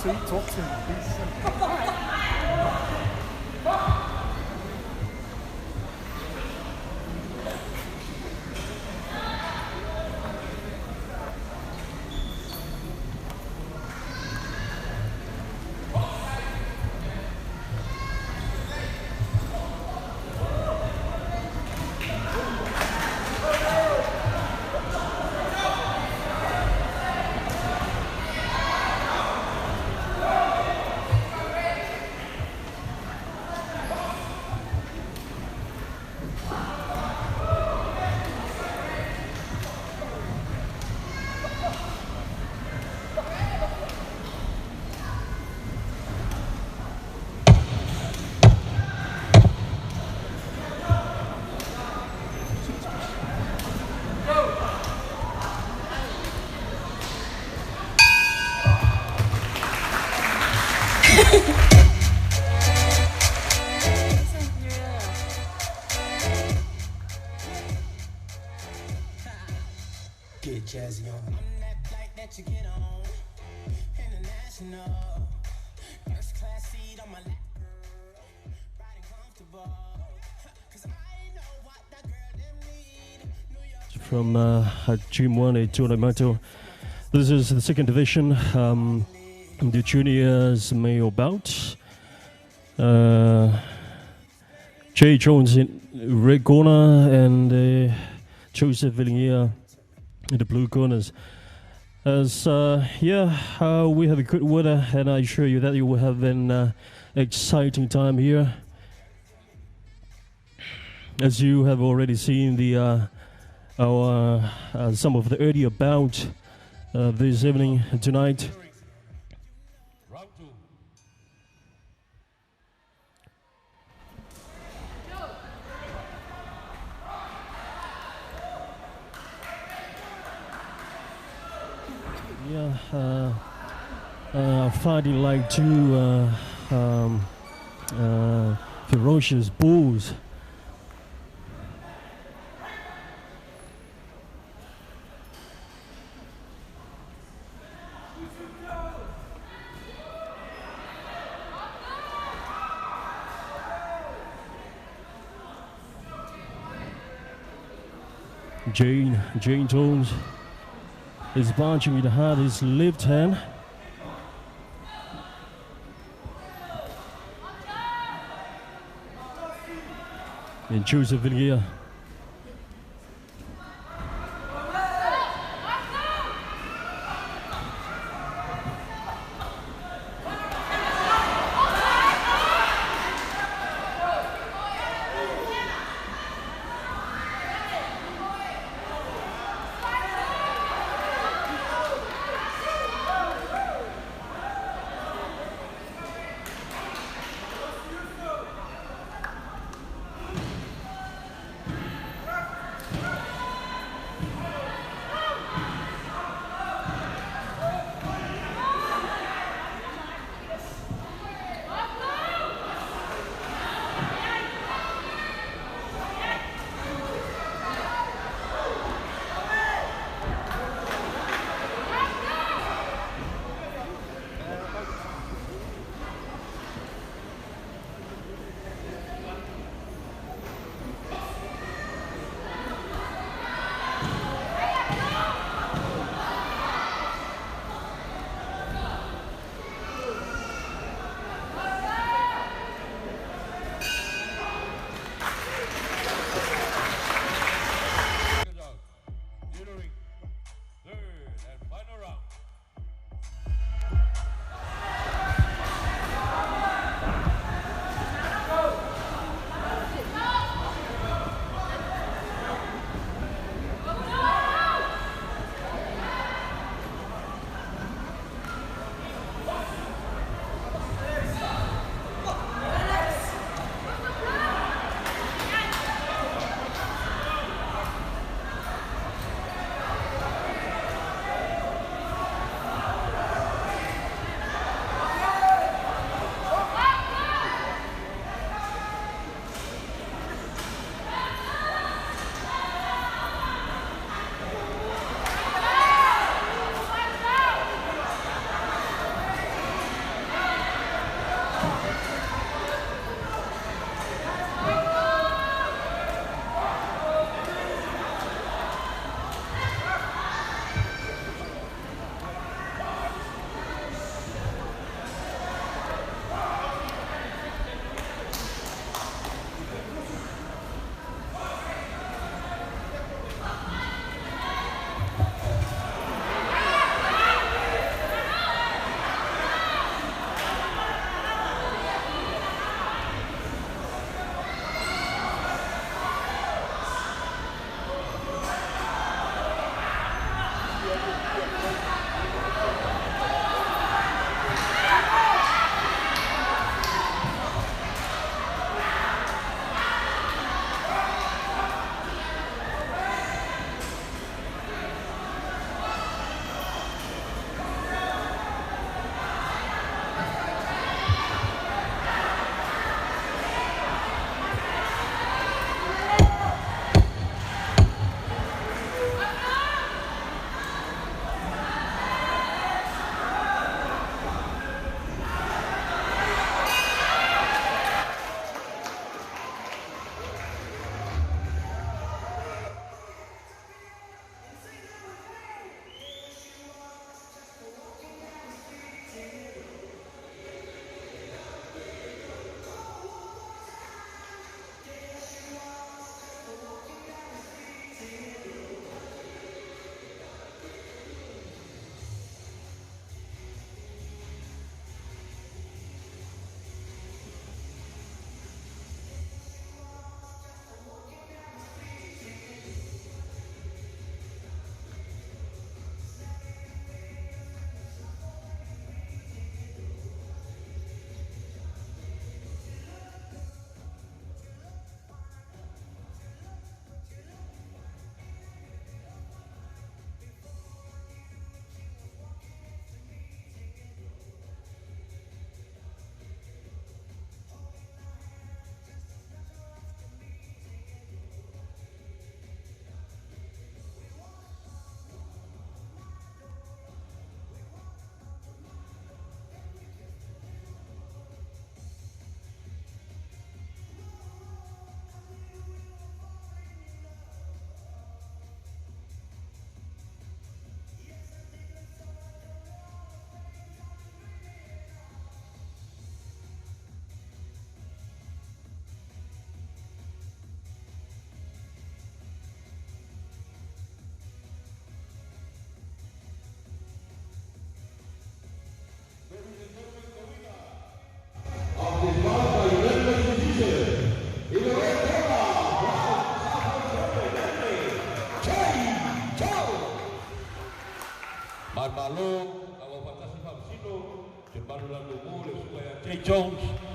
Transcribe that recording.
sweet, talk to him, please. Get jazzy on. I'm that flight that you get on. International. First class seat on my lap. Riding comfortable. Cause I know what that girl them need. New York. From Team 1 at Tournamento. This is the second division, the juniors male bout. Jay Jones in red corner and Joseph Villinger in the blue corners. As we have a good weather, and I assure you that you will have an exciting time here. As you have already seen the some of the earlier bout this evening tonight. Fighting like two ferocious bulls. Jane Jones is punching with hard his left hand. And Joseph Villiers